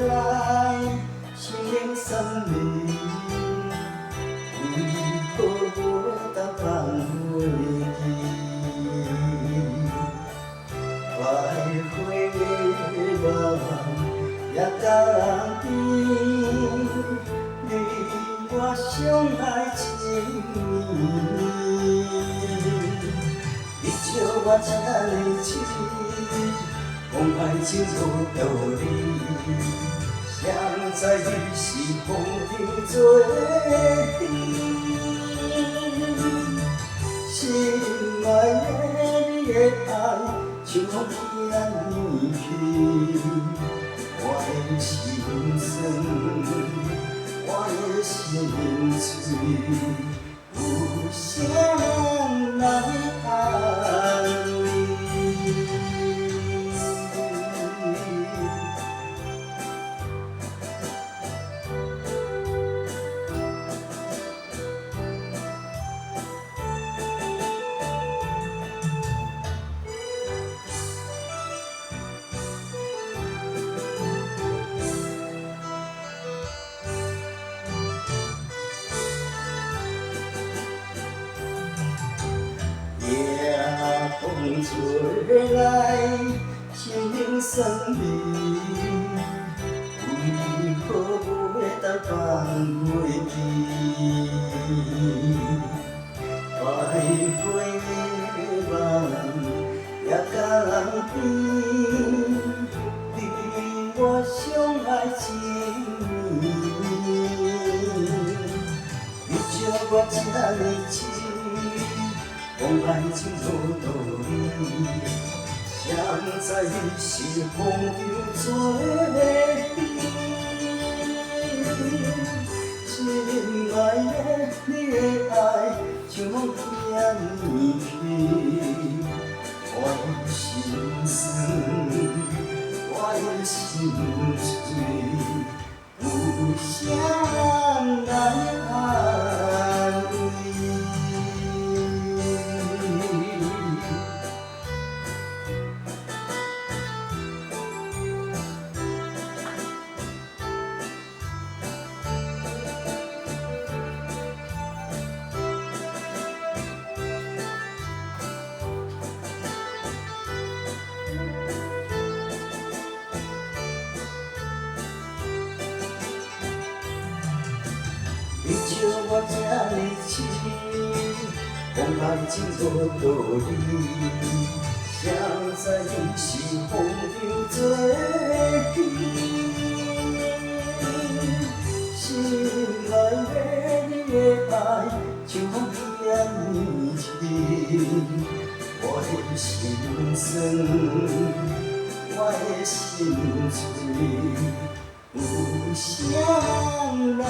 来，生命生命，为何袂当放袂记？快花的梦也甘甜，你我相爱1年，你笑我这呢痴。讲爱情无道理，谁知你是风中作甜。心爱的你的爱，像风片离去，我的心酸，我的心碎，有谁来安慰？风吹来，生命生命，为何袂当放袂记？快花的梦也甘甜，你我相爱1年，你笑我这呢痴。讲爱情无道理，谁知你是风中作甜。亲爱的，你的爱像风片离去，我的心酸，我的心碎，有谁来安慰？你笑我这呢痴，讲爱情无道理，谁知你是风中作甜。心爱的，你的爱像风片离去，我的心酸，我的心碎，有谁来？